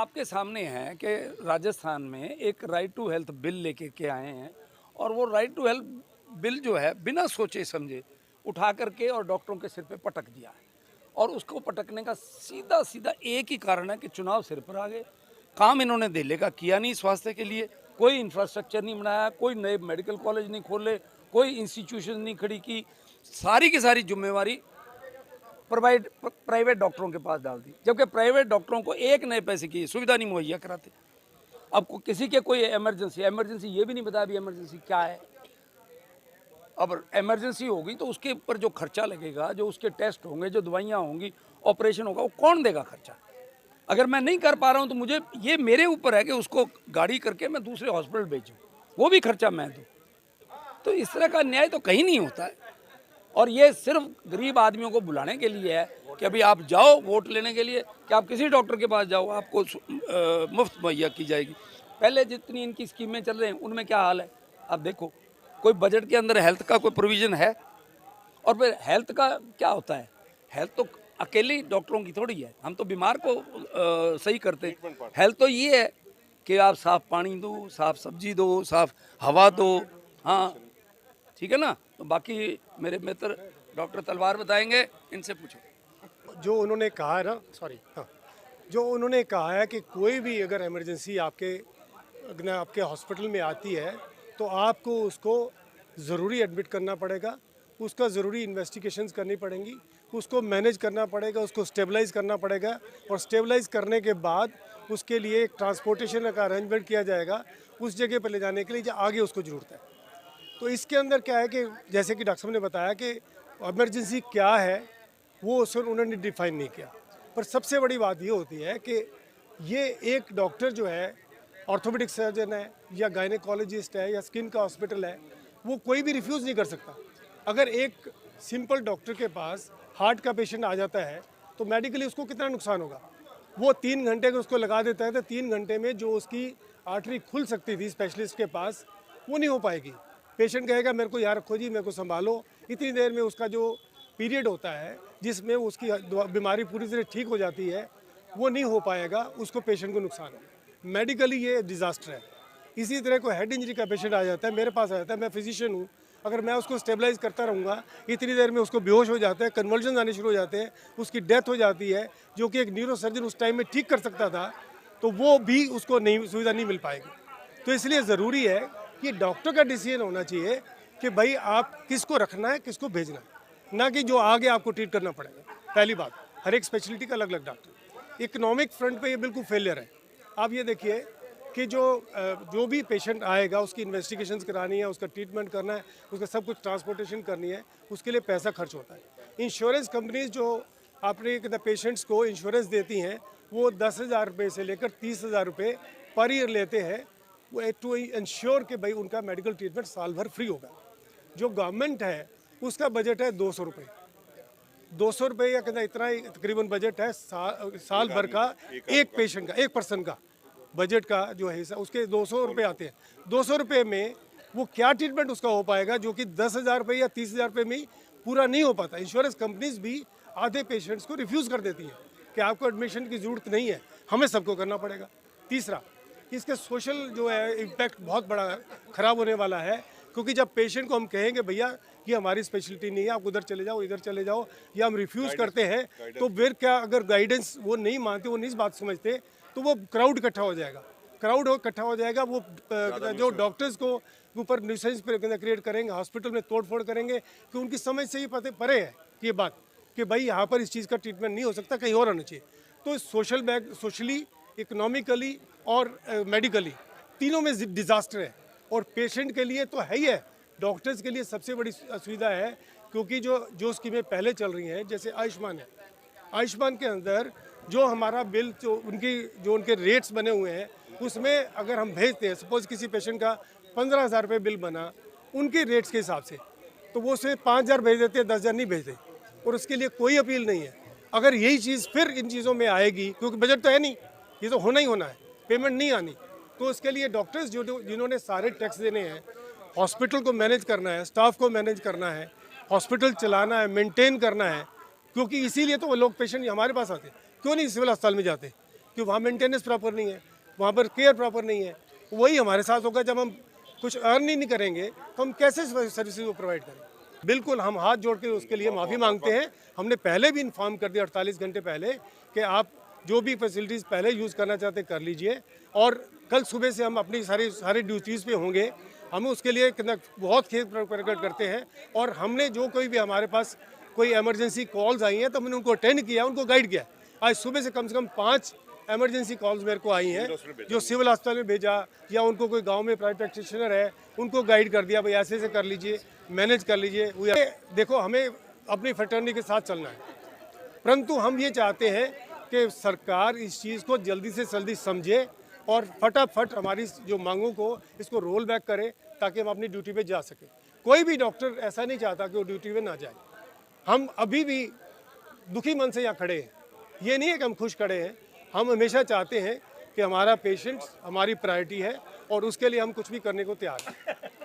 आपके सामने है कि राजस्थान में एक राइट टू हेल्थ बिल लेके के आए हैं और वो राइट टू हेल्थ बिल जो है बिना सोचे समझे उठा करके और डॉक्टरों के सिर पे पटक दिया है। और उसको पटकने का सीधा सीधा एक ही कारण है कि चुनाव सिर पर आ गए। काम इन्होंने दिल्ली का किया नहीं स्वास्थ्य के लिए, कोई इंफ्रास्ट्रक्चर नहीं बनाया, कोई नए मेडिकल कॉलेज नहीं खोले, कोई इंस्टीट्यूशन नहीं खड़ी की। सारी की सारी जिम्मेवारी प्राइवेट डॉक्टरों के पास डाल दी, जबकि प्राइवेट डॉक्टरों को एक नए पैसे की सुविधा नहीं मुहैया कराते। अब किसी के कोई इमरजेंसी ये भी नहीं बताया अभी इमरजेंसी क्या है। अब इमरजेंसी होगी तो उसके ऊपर जो खर्चा लगेगा, जो उसके टेस्ट होंगे, जो दवाइयाँ होंगी, ऑपरेशन होगा, वो कौन देगा खर्चा। अगर मैं नहीं कर पा रहा हूँ तो मुझे ये मेरे ऊपर है कि उसको गाड़ी करके मैं दूसरे हॉस्पिटल भेजूँ, वो भी खर्चा मैं दूँ। तो इस तरह का न्याय तो कहीं नहीं होता है। और ये सिर्फ गरीब आदमियों को बुलाने के लिए है कि अभी आप जाओ वोट लेने के लिए कि आप किसी डॉक्टर के पास जाओ, आपको मुफ्त मुहैया की जाएगी। पहले जितनी इनकी स्कीमें चल रही हैं उनमें क्या हाल है आप देखो। कोई बजट के अंदर हेल्थ का कोई प्रोविज़न है? और फिर हेल्थ का क्या होता है? हेल्थ तो अकेले डॉक्टरों की थोड़ी है, हम तो बीमार को सही करते हैं। हेल्थ तो ये है कि आप साफ़ पानी दो, साफ़ सब्जी दो, साफ़ हवा दो। हाँ, ठीक है ना। तो बाकी मेरे मित्र डॉक्टर तलवार बताएंगे, इनसे पूछो। जो उन्होंने कहा है ना, सॉरी, हाँ, जो उन्होंने कहा है कि कोई भी अगर इमरजेंसी आपके हॉस्पिटल में आती है तो आपको उसको ज़रूरी एडमिट करना पड़ेगा, उसका ज़रूरी इन्वेस्टिगेशंस करनी पड़ेंगी, उसको मैनेज करना पड़ेगा, उसको स्टेबलाइज़ करना पड़ेगा और स्टेबलाइज़ करने के बाद उसके लिए एक ट्रांसपोर्टेशन का अरेंजमेंट किया जाएगा उस जगह पर ले जाने के लिए जो आगे उसको ज़रूरत है। तो इसके अंदर क्या है कि जैसे कि डॉक्टर साहब ने बताया कि इमरजेंसी क्या है वो सर उन्होंने डिफाइन नहीं किया। पर सबसे बड़ी बात ये होती है कि ये एक डॉक्टर जो है, ऑर्थोपेडिक सर्जन है या गायनेकोलॉजिस्ट है या स्किन का हॉस्पिटल है, वो कोई भी रिफ्यूज़ नहीं कर सकता। अगर एक सिंपल डॉक्टर के पास हार्ट का पेशेंट आ जाता है तो मेडिकली उसको कितना नुकसान होगा। वो 3 घंटे अगर उसको लगा देता है तो 3 घंटे में जो उसकी आर्टरी खुल सकती थी स्पेशलिस्ट के पास वो नहीं हो पाएगी। पेशेंट कहेगा मेरे को यहाँ रखो जी, मेरे को संभालो। इतनी देर में उसका जो पीरियड होता है जिसमें उसकी बीमारी पूरी तरह ठीक हो जाती है वो नहीं हो पाएगा, उसको पेशेंट को नुकसान है। मेडिकली ये डिज़ास्टर है। इसी तरह को हेड इंजरी का पेशेंट आ जाता है, मेरे पास आ जाता है, मैं फिजिशियन हूँ, अगर मैं उसको स्टेबलाइज करता रहूँगा इतनी देर में उसको बेहोश हो जाता है, कन्वर्जन आने शुरू हो जाते हैं, उसकी डेथ हो जाती है, जो कि एक न्यूरो सर्जन उस टाइम में ठीक कर सकता था, तो वो भी उसको नहीं सुविधा नहीं मिल पाएगी। तो इसलिए ज़रूरी है कि डॉक्टर का डिसीजन होना चाहिए कि भाई आप किसको रखना है, किसको भेजना है, ना कि जो आगे आपको ट्रीट करना पड़ेगा। पहली बात, हर एक स्पेशलिटी का अलग अलग डॉक्टर। इकोनॉमिक फ्रंट पे ये बिल्कुल फेलियर है। आप ये देखिए कि जो भी पेशेंट आएगा उसकी इन्वेस्टिगेशंस करानी है, उसका ट्रीटमेंट करना है, उसका सब कुछ ट्रांसपोर्टेशन करनी है, उसके लिए पैसा खर्च होता है। इंश्योरेंस कंपनीज जो अपने पेशेंट्स को इंश्योरेंस देती हैं वो 10,000 रुपये से लेकर 30,000 रुपये पर ईयर लेते हैं, वो टू इंश्योर कि भाई उनका मेडिकल ट्रीटमेंट साल भर फ्री होगा। जो गवर्नमेंट है उसका बजट है 200 रुपये, 200 रुपये या कहना इतना ही तकरीबन बजट है साल भर का, एक पेशेंट का, एक पर्सन का बजट का जो है हिस्सा, उसके 200 रुपये आते हैं। 200 रुपये में वो क्या ट्रीटमेंट उसका हो पाएगा जो कि 10,000 रुपये या 30,000 रुपये में ही पूरा नहीं हो पाता। इंश्योरेंस कंपनीज भी आधे पेशेंट्स को रिफ्यूज़ कर देती हैं कि आपको एडमिशन की ज़रूरत नहीं है, हमें सबको करना पड़ेगा। तीसरा, इसके सोशल जो है इम्पैक्ट बहुत बड़ा ख़राब होने वाला है, क्योंकि जब पेशेंट को हम कहेंगे भैया ये हमारी स्पेशलिटी नहीं है, आप उधर चले जाओ, इधर चले जाओ, या हम रिफ्यूज़ करते हैं, तो फिर क्या, अगर गाइडेंस वो नहीं मानते, वो नहीं इस बात समझते, तो वो क्राउड इकट्ठा हो जाएगा। क्राउड इकट्ठा हो जाएगा, वो जो डॉक्टर्स को ऊपर न्यूसेंस क्रिएट करेंगे, हॉस्पिटल में तोड़ फोड़ करेंगे, कि उनकी समझ से ही परे है कि ये बात कि भाई यहाँ पर इस चीज़ का ट्रीटमेंट नहीं हो सकता, कहीं और आना चाहिए। तो सोशली, इकोनॉमिकली और मेडिकली तीनों में डिज़ास्टर है। और पेशेंट के लिए तो है ही है, डॉक्टर्स के लिए सबसे बड़ी सुविधा है, क्योंकि जो स्कीमें पहले चल रही हैं जैसे आयुष्मान है, आयुष्मान के अंदर जो हमारा बिल जो उनके रेट्स बने हुए हैं उसमें अगर हम भेजते हैं, सपोज किसी पेशेंट का 15,000 रुपये बिल बना उनके रेट्स के हिसाब से, तो वो उसमें 5,000 भेज देते हैं, 10,000 नहीं भेजते, और उसके लिए कोई अपील नहीं है। अगर यही चीज़ फिर इन चीज़ों में आएगी, क्योंकि बजट तो है नहीं, ये तो होना ही होना है, पेमेंट नहीं आनी, तो उसके लिए डॉक्टर्स जिन्होंने सारे टैक्स देने हैं, हॉस्पिटल को मैनेज करना है, स्टाफ को मैनेज करना है, हॉस्पिटल चलाना है, मेंटेन करना है, क्योंकि इसीलिए तो वो लोग पेशेंट हमारे पास आते हैं। क्यों नहीं सिविल अस्पताल में जाते? क्योंकि वहाँ मेंटेनेंस प्रॉपर नहीं है, वहाँ पर केयर प्रॉपर नहीं है। वही हमारे साथ होगा, जब हम कुछ अर्न ही नहीं करेंगे तो हम कैसे सर्विसेज को प्रोवाइड करें। बिल्कुल हम हाथ जोड़ के उसके लिए माफ़ी मांगते हैं। हमने पहले भी इन्फॉर्म कर दिया 48 घंटे पहले कि आप जो भी फैसिलिटीज़ पहले यूज़ करना चाहते हैं कर लीजिए, और कल सुबह से हम अपनी सारी ड्यूटीज़ पे होंगे। हम उसके लिए बहुत खेद प्रकट करते हैं, और हमने जो कोई भी हमारे पास कोई इमरजेंसी कॉल्स आई हैं तो हमने उनको अटेंड किया, उनको गाइड किया। आज सुबह से कम 5 इमरजेंसी कॉल्स मेरे को आई हैं, जो सिविल अस्पताल में भेजा, या उनको कोई गांव में प्राइवेट प्रैक्टिशनर है उनको गाइड कर दिया, भाई ऐसे ऐसे कर लीजिए, मैनेज कर लीजिए। देखो हमें अपनी फ्रेटर्निटी के साथ चलना है, परंतु हम ये चाहते हैं कि सरकार इस चीज़ को जल्दी से जल्दी समझे और फटाफट हमारी जो मांगों को इसको रोल बैक करे, ताकि हम अपनी ड्यूटी पे जा सकें। कोई भी डॉक्टर ऐसा नहीं चाहता कि वो ड्यूटी पे ना जाए। हम अभी भी दुखी मन से यहाँ खड़े हैं, ये नहीं है कि हम खुश खड़े हैं। हम हमेशा चाहते हैं कि हमारा पेशेंट्स हमारी प्रायोरिटी है, और उसके लिए हम कुछ भी करने को तैयार हैं।